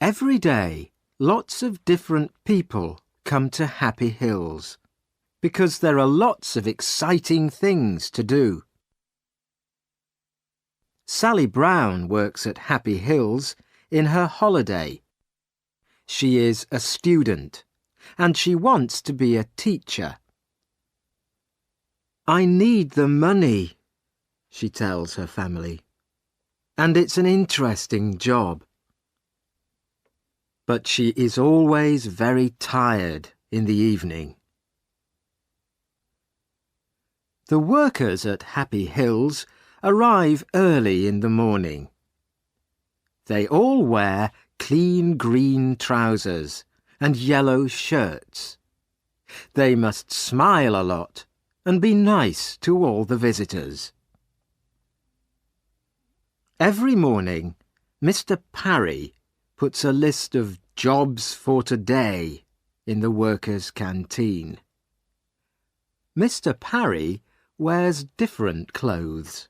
Every day, lots of different people come to Happy Hills because there are lots of exciting things to do. Sally Brown works at Happy Hills in her holiday. She is a student and she wants to be a teacher. "I need the money," she tells her family, "and it's an interesting job." But she is always very tired in the evening. The workers at Happy Hills arrive early in the morning. They all wear clean green trousers and yellow shirts. They must smile a lot and be nice to all the visitors. Every morning, Mr. Parry puts a list of jobs for today in the workers' canteen. Mr. Parry wears different clothes.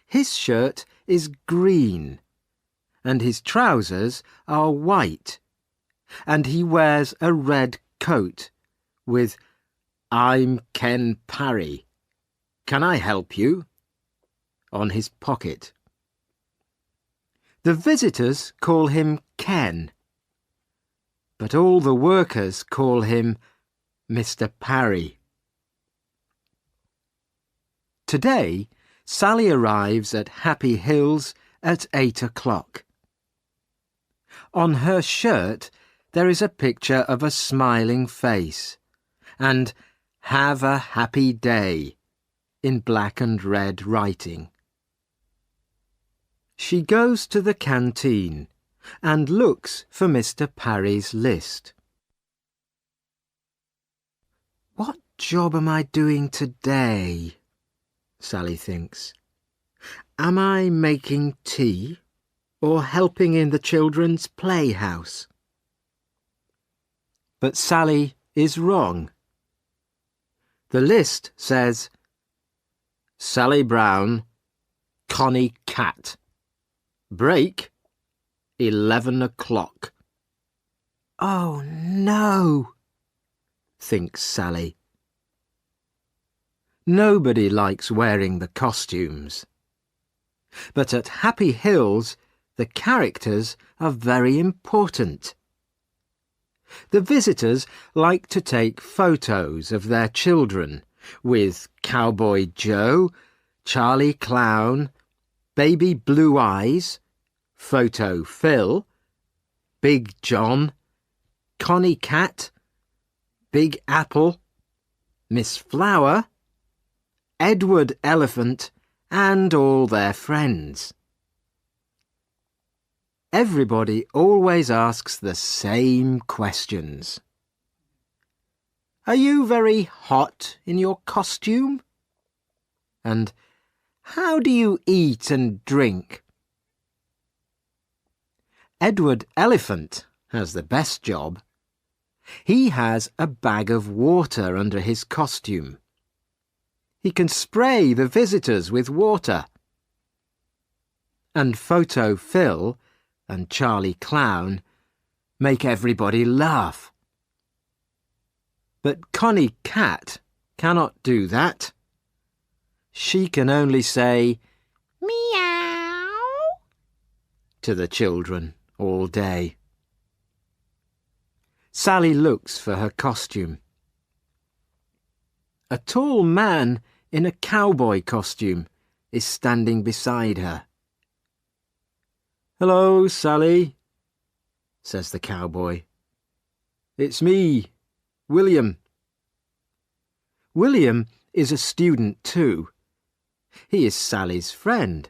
His shirt is green, and his trousers are white, and he wears a red coat with "I'm Ken Parry. Can I help you?" on his pocket. The visitors call him Ken, but all the workers call him Mr. Parry. Today, Sally arrives at Happy Hills at 8 o'clock. On her shirt there is a picture of a smiling face and "Have a happy day" in black and red writing. She goes to the canteen and looks for Mr. Parry's list. "What job am I doing today?" Sally thinks. "Am I making tea or helping in the children's playhouse?" But Sally is wrong. The list says, "Sally Brown, Connie Cat. Break, 11 o'clock. "Oh no," thinks Sally. Nobody likes wearing the costumes. But at Happy Hills, the characters are very important. The visitors like to take photos of their children with Cowboy Joe, Charlie Clown, Baby Blue Eyes, Photo Phil, Big John, Connie Cat, Big Apple, Miss Flower, Edward Elephant, and all their friends. Everybody always asks the same questions. "Are you very hot in your costume?" And "How do you eat and drink?" Edward Elephant has the best job. He has a bag of water under his costume. He can spray the visitors with water. And Photo Phil and Charlie Clown make everybody laugh. But Connie Cat cannot do that. She can only say "meow" to the children all day. Sally looks for her costume. A tall man in a cowboy costume is standing beside her. "Hello, Sally," says the cowboy. "It's me, William." William is a student too. He is Sally's friend.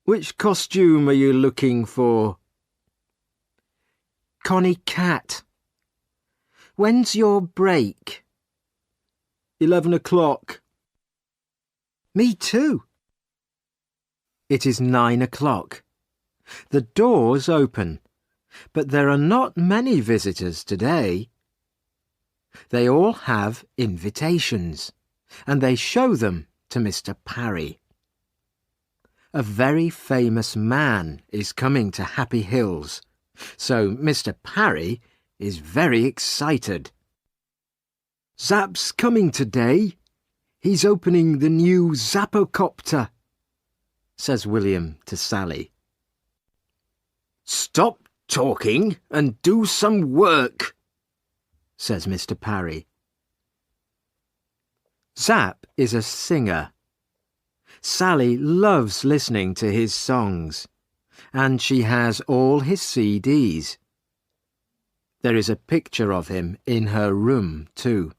"Which costume are you looking for?" "Connie Cat." "When's your break?" 11 o'clock. "Me too." It is 9 o'clock. The doors open, but there are not many visitors today. They all have invitations, and they show them to Mr. Parry. a very famous man is coming to Happy Hills, so Mr. Parry is very excited. "Zap's coming today. He's opening the new Zappocopter," says William to Sally. "Stop talking and do some work," says Mr. Parry. Zap is a singer. Sally loves listening to his songs, and she has all his CDs. There is a picture of him in her room too.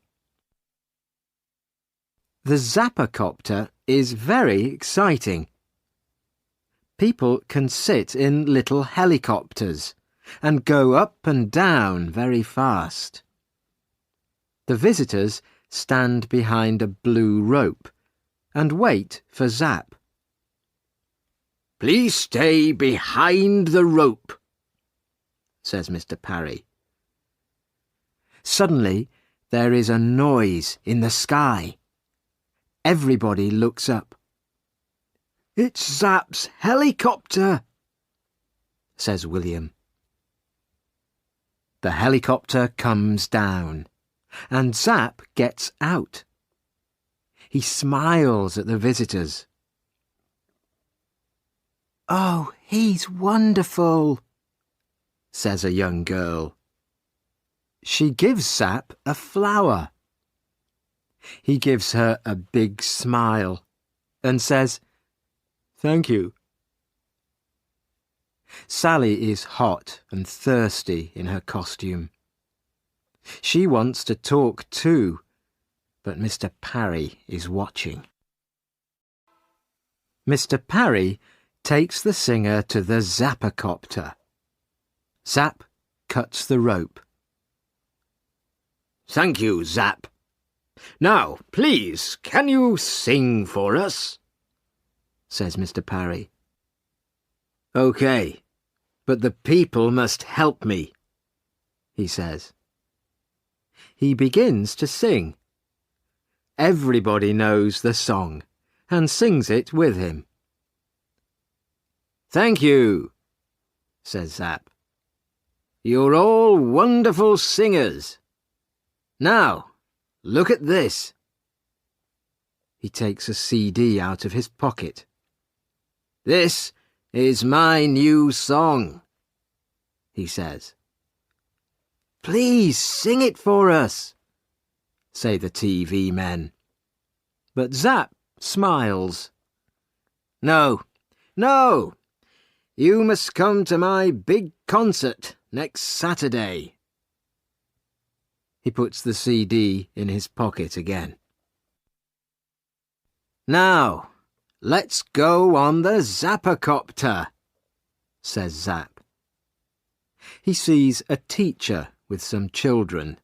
The Zappocopter is very exciting. People can sit in little helicopters and go up and down very fast. The visitors stand behind a blue rope and wait for Zap. "Please stay behind the rope," says Mr. Parry. Suddenly there is a noise in the sky. Everybody looks up. "It's Zap's helicopter," says William. The helicopter comes down, and Zap gets out. He smiles at the visitors. "Oh, he's wonderful," says a young girl. She gives Zap a flower. He gives her a big smile and says, "Thank you." Sally is hot and thirsty in her costume. She wants to talk too, but Mr. Parry is watching. Mr. Parry takes the singer to the Zappocopter. Zap cuts the rope. "Thank you, Zap. Now, please, can you sing for us?" says Mr. Parry. "OK, but the people must help me," he says. He begins to sing. Everybody knows the song and sings it with him. "Thank you," says Zap. "You're all wonderful singers. Now, look at this." He takes a CD out of his pocket. "This is my new song," he says. "Please sing it for us," say the TV men. But Zap smiles. "No, no, you must come to my big concert next Saturday." He puts the CD in his pocket again. "Now, let's go on the Zappocopter," says Zap. He sees a teacher with some children.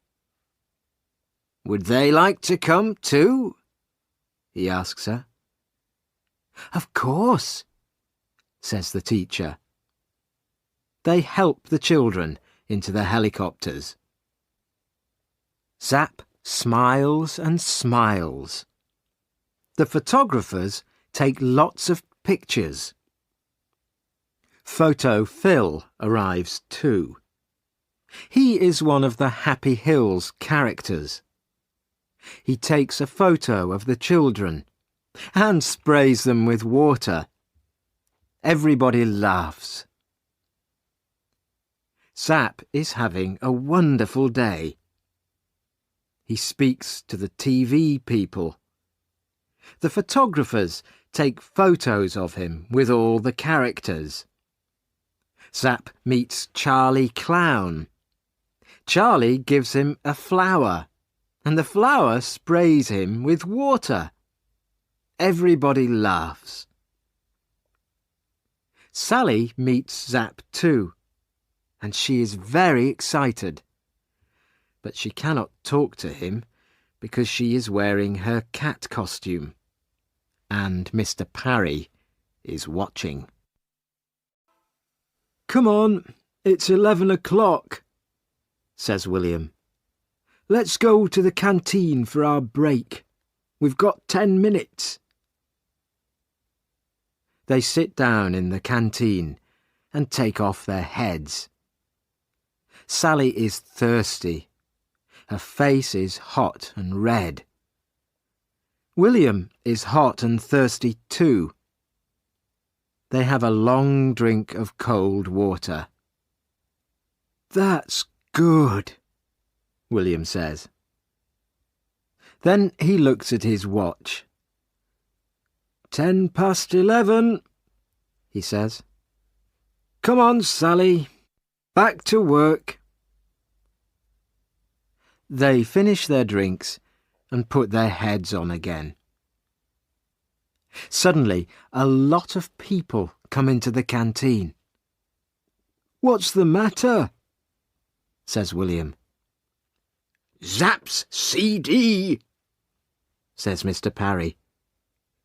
"Would they like to come too?" he asks her. "Of course," says the teacher. They help the children into the helicopters. Zap smiles and smiles. The photographers take lots of pictures. Photo Phil arrives too. He is one of the Happy Hills characters. He takes a photo of the children and sprays them with water. Everybody laughs. Zap is having a wonderful day. He speaks to the TV people. The photographers take photos of him with all the characters. Zap meets Charlie Clown. Charlie gives him a flower, and the flower sprays him with water. Everybody laughs. Sally meets Zap too, and she is very excited. But she cannot talk to him because she is wearing her cat costume, and Mr. Parry is watching. "Come on, it's 11 o'clock, says William. "Let's go to the canteen for our break. We've got 10 minutes. They sit down in the canteen and take off their heads. Sally is thirsty. Her face is hot and red. William is hot and thirsty too. They have a long drink of cold water. "That's good," William says. Then he looks at his watch. 11:10, he says. "Come on, Sally. Back to work." They finish their drinks and put their heads on again. Suddenly, a lot of people come into the canteen. "What's the matter?" says William. "Zap's CD," says Mr. Parry.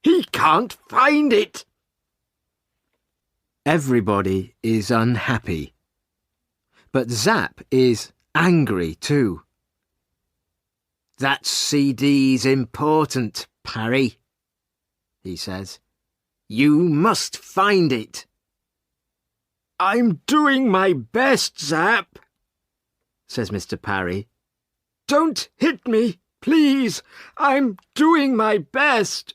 "He can't find it." Everybody is unhappy, but Zap is angry too. "That CD's important, Parry," he says. "You must find it." "I'm doing my best, Zap," says Mr. Parry. "Don't hit me, please. I'm doing my best."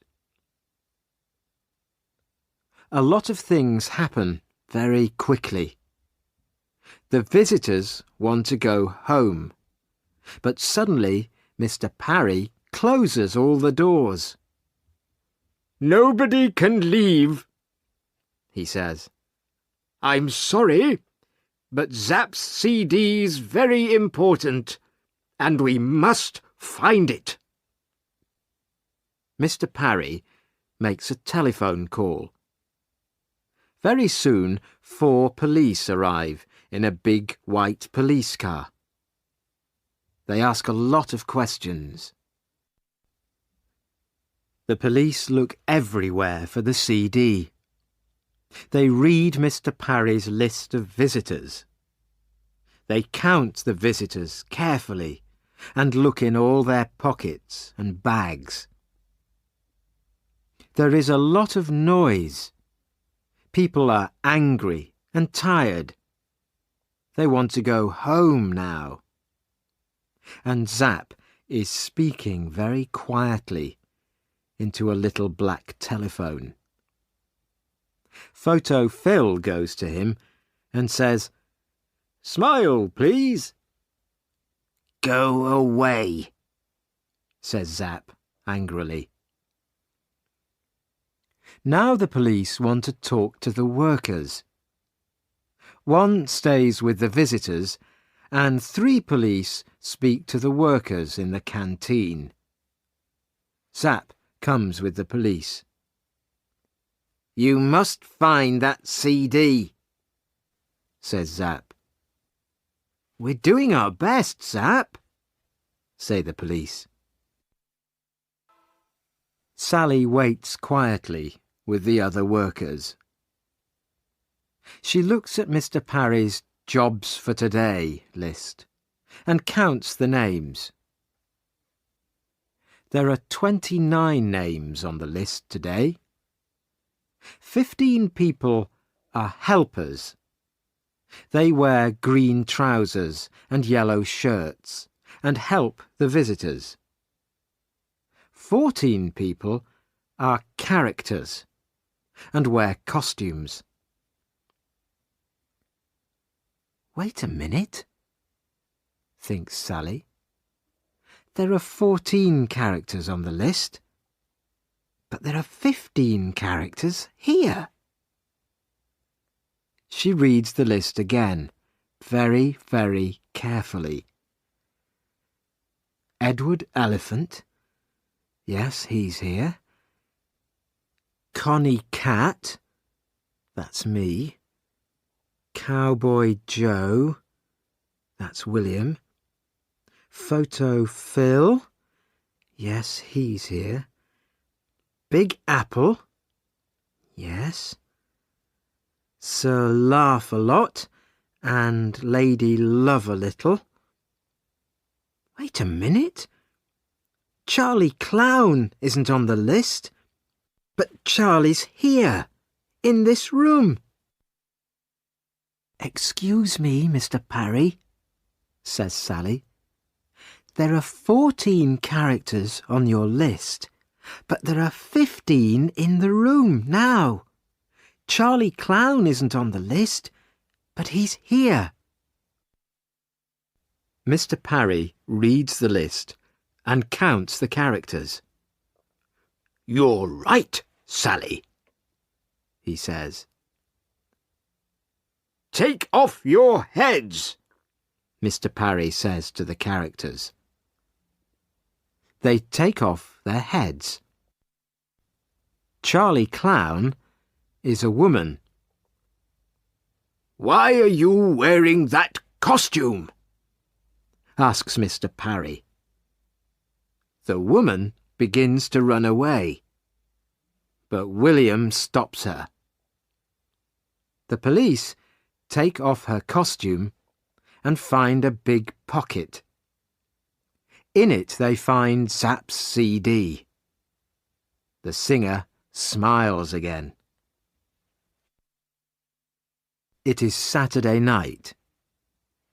A lot of things happen very quickly. The visitors want to go home, but suddenly Mr. Parry closes all the doors. "Nobody can leave," he says. "I'm sorry, but Zap's CD's very important, and we must find it." Mr. Parry makes a telephone call. Very soon 4 police arrive in a big white police car. They ask a lot of questions. The police look everywhere for the CD. They read Mr. Parry's list of visitors. They count the visitors carefully and look in all their pockets and bags. There is a lot of noise. People are angry and tired. They want to go home now. And Zap is speaking very quietly into a little black telephone. Photo Phil goes to him and says, "Smile, please." "Go away," says Zap angrily. Now the police want to talk to the workers. One stays with the visitors, and 3 police speak to the workers in the canteen. Zap comes with the police. "You must find that CD," says Zap. "We're doing our best, Zap," say the police. Sally waits quietly with the other workers. She looks at Mr. Parry's Jobs for Today list and counts the names. There are 29 names on the list today. 15 people are helpers. They wear green trousers and yellow shirts and help the visitors. 14 people are characters and wear costumes. "Wait a minute," thinks Sally. "There are 14 characters on the list, but there are 15 characters here." She reads the list again, very, very carefully. Edward Elephant. Yes, he's here. Connie Cat. That's me. Cowboy Joe. That's William. Photo Phil. Yes, he's here. Big Apple. Yes. Sir Laugh-a-Lot and Lady Love-a-Little. Wait a minute. Charlie Clown isn't on the list, but Charlie's here, in this room." "Excuse me, Mr. Parry," says Sally. "There are 14 characters on your list, but there are 15 in the room now. Charlie Clown isn't on the list, but he's here." Mr. Parry reads the list and counts the characters. "You're right, Sally," he says. "Take off your heads," Mr. Parry says to the characters. They take off their heads. Charlie Clown is a woman. "Why are you wearing that costume?" asks Mr. Parry. The woman begins to run away, but William stops her. The police take off her costume and find a big pocket. In it they find Zapp's CD. The singer smiles again. It is Saturday night.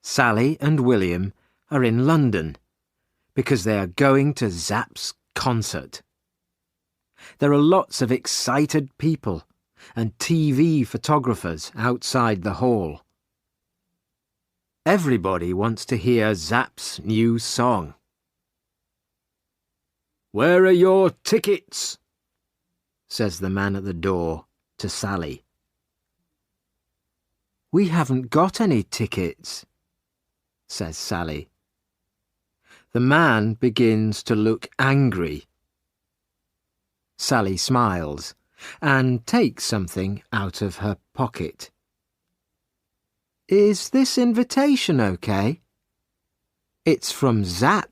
Sally and William are in London because they are going to Zapp's concert. There are lots of excited people and TV photographers outside the hall. Everybody wants to hear Zapp's new song. "Where are your tickets?" says the man at the door to Sally. "We haven't got any tickets," says Sally. The man begins to look angry. Sally smiles and takes something out of her pocket. "Is this invitation okay? It's from Zapp,"